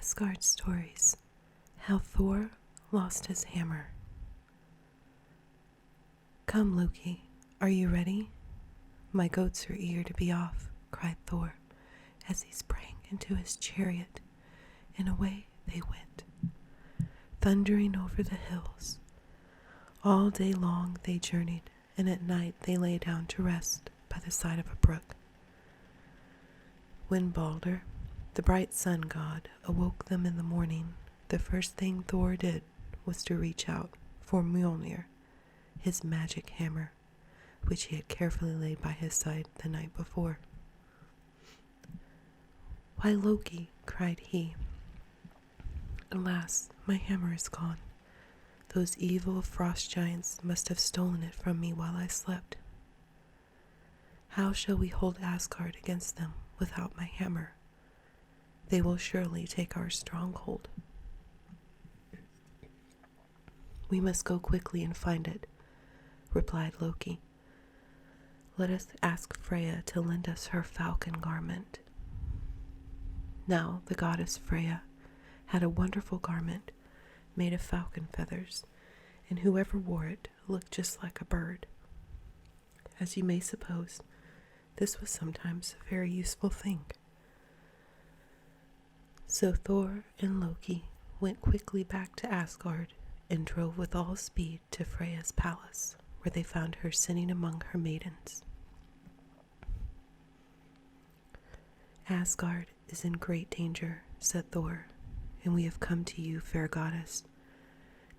Asgard Stories. How Thor Lost His Hammer. Come, Loki, are you ready? My goats are eager to be off, cried Thor, as he sprang into his chariot, and away they went, thundering over the hills. All day long they journeyed, and at night they lay down to rest by the side of a brook. When Balder, the bright sun god, awoke them in the morning, the first thing Thor did was to reach out for Mjolnir, his magic hammer, which he had carefully laid by his side the night before. "Why, Loki," cried he, "alas, my hammer is gone. Those evil frost giants must have stolen it from me while I slept. How shall we hold Asgard against them without my hammer? They will surely take our stronghold. We must go quickly and find it," replied Loki. "Let us ask Freya to lend us her falcon garment." Now the goddess Freya had a wonderful garment made of falcon feathers, and whoever wore it looked just like a bird. As you may suppose, this was sometimes a very useful thing. So Thor and Loki went quickly back to Asgard and drove with all speed to Freya's palace, where they found her sitting among her maidens. "Asgard is in great danger," said Thor, "and we have come to you, fair goddess,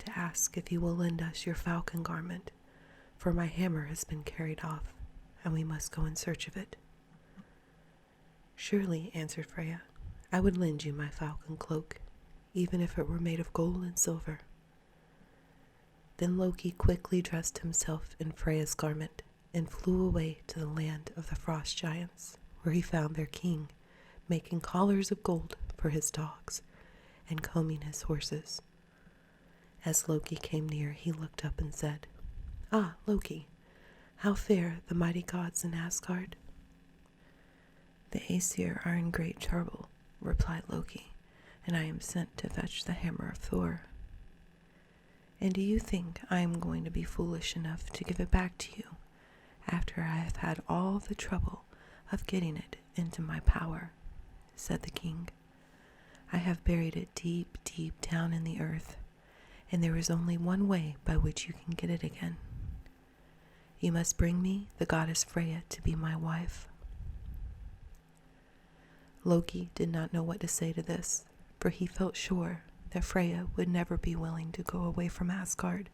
to ask if you will lend us your falcon garment, for my hammer has been carried off, and we must go in search of it." "Surely," answered Freya, "I would lend you my falcon cloak, even if it were made of gold and silver." Then Loki quickly dressed himself in Freya's garment and flew away to the land of the frost giants, where he found their king making collars of gold for his dogs and combing his horses. As Loki came near, he looked up and said, "Ah, Loki, how fare the mighty gods in Asgard?" "The Aesir are in great trouble," replied Loki, "and I am sent to fetch the hammer of Thor." "And do you think I am going to be foolish enough to give it back to you after I have had all the trouble of getting it into my power?" said the king. "I have buried it deep, deep down in the earth, and there is only one way by which you can get it again. You must bring me the goddess Freya to be my wife." Loki did not know what to say to this, for he felt sure that Freya would never be willing to go away from Asgard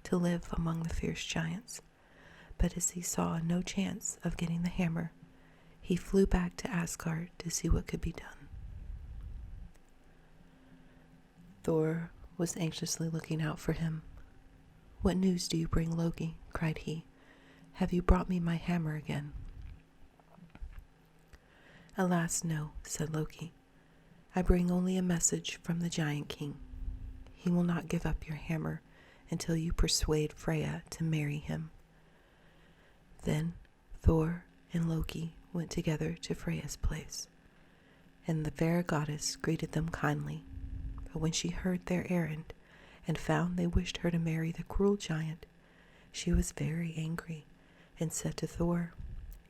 to live among the fierce giants. But as he saw no chance of getting the hammer, he flew back to Asgard to see what could be done. Thor was anxiously looking out for him. "What news do you bring, Loki?" cried he. "Have you brought me my hammer again?" "Alas, no," said Loki. "I bring only a message from the giant king. He will not give up your hammer until you persuade Freya to marry him." Then Thor and Loki went together to Freya's place, and the fair goddess greeted them kindly. But when she heard their errand and found they wished her to marry the cruel giant, she was very angry and said to Thor,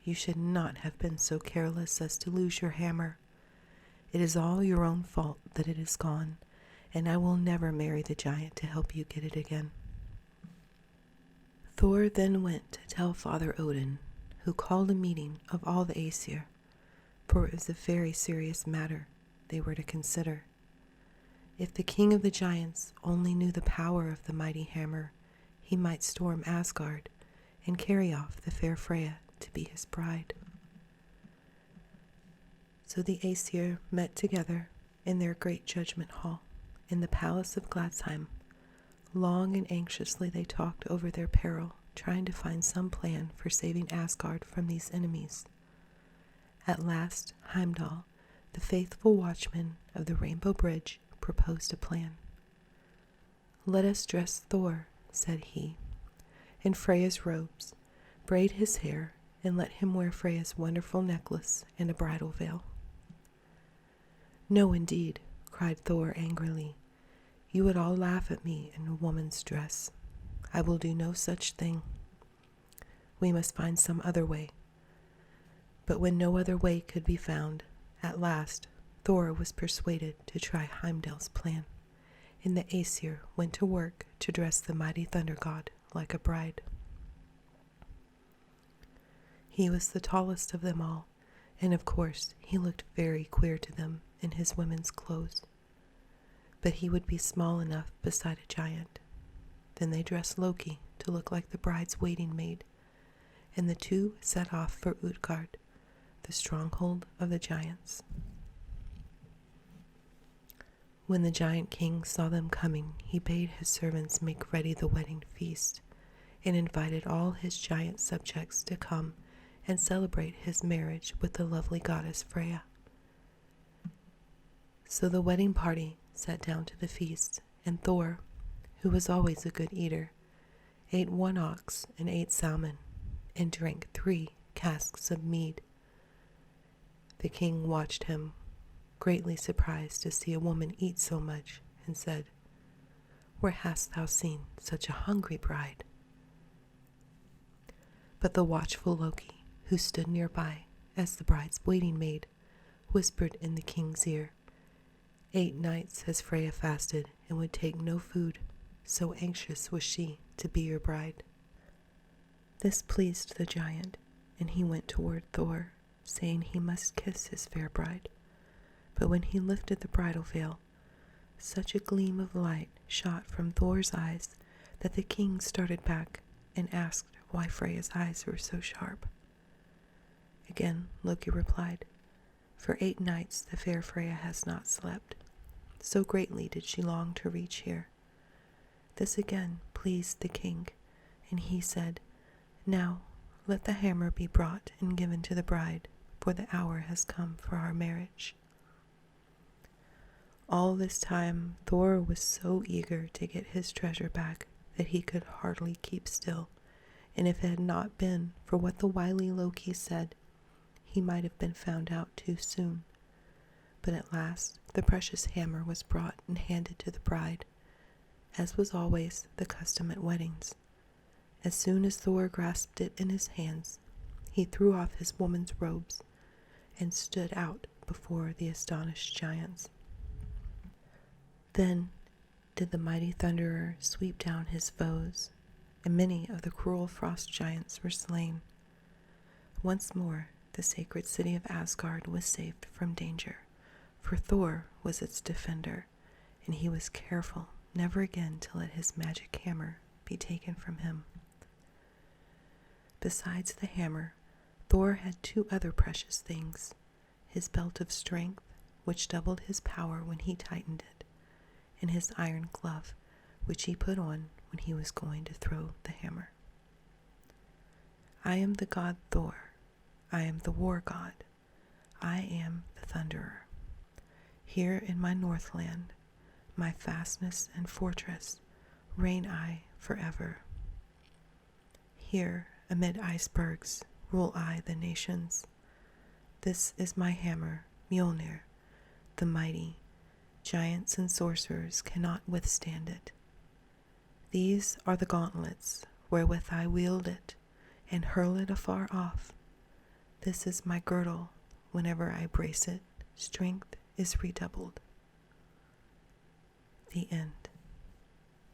"You should not have been so careless as to lose your hammer. It is all your own fault that it is gone, and I will never marry the giant to help you get it again." Thor then went to tell Father Odin, who called a meeting of all the Aesir, for it was a very serious matter they were to consider. If the king of the giants only knew the power of the mighty hammer, he might storm Asgard and carry off the fair Freya to be his bride. So the Aesir met together in their great judgment hall in the palace of Gladsheim. Long and anxiously they talked over their peril, trying to find some plan for saving Asgard from these enemies. At last Heimdall, the faithful watchman of the Rainbow Bridge, proposed a plan. "Let us dress Thor," said he, "in Freya's robes, braid his hair, and let him wear Freya's wonderful necklace and a bridal veil." "No, indeed," cried Thor angrily. "You would all laugh at me in a woman's dress. I will do no such thing. We must find some other way." But when no other way could be found, at last Thor was persuaded to try Heimdall's plan, and the Aesir went to work to dress the mighty thunder god like a bride. He was the tallest of them all, and of course he looked very queer to them in his women's clothes. But he would be small enough beside a giant. Then they dressed Loki to look like the bride's waiting maid, and the two set off for Utgard, the stronghold of the giants. When the giant king saw them coming, he bade his servants make ready the wedding feast, and invited all his giant subjects to come and celebrate his marriage with the lovely goddess Freya. So the wedding party sat down to the feast, and Thor, who was always a good eater, ate 1 ox and 8 salmon, and drank 3 casks of mead. The king watched him, greatly surprised to see a woman eat so much, and said, "Where hast thou seen such a hungry bride?" But the watchful Loki, who stood nearby as the bride's waiting maid, whispered in the king's ear, 8 nights has Freya fasted and would take no food, so anxious was she to be your bride. This pleased the giant, and he went toward Thor, saying he must kiss his fair bride. But when he lifted the bridal veil, such a gleam of light shot from Thor's eyes that the king started back and asked why Freya's eyes were so sharp. Again Loki replied, "For 8 nights the fair Freya has not slept. So greatly did she long to reach here." This again pleased the king, and he said, "Now let the hammer be brought and given to the bride, for the hour has come for our marriage." All this time Thor was so eager to get his treasure back that he could hardly keep still, and if it had not been for what the wily Loki said, he might have been found out too soon. But at last the precious hammer was brought and handed to the bride, as was always the custom at weddings. As soon as Thor grasped it in his hands, he threw off his woman's robes and stood out before the astonished giants. Then did the mighty thunderer sweep down his foes, and many of the cruel frost giants were slain. Once more the sacred city of Asgard was saved from danger, for Thor was its defender, and he was careful never again to let his magic hammer be taken from him. Besides the hammer, Thor had 2 other precious things: his belt of strength, which doubled his power when he tightened it, and his iron glove, which he put on when he was going to throw the hammer. "I am the god Thor. I am the war god. I am the thunderer. Here in my Northland, my fastness and fortress, reign I forever. Here, amid icebergs, rule I the nations. This is my hammer, Mjolnir, the mighty. Giants and sorcerers cannot withstand it. These are the gauntlets wherewith I wield it and hurl it afar off. This is my girdle. Whenever I brace it, strength is redoubled." The end.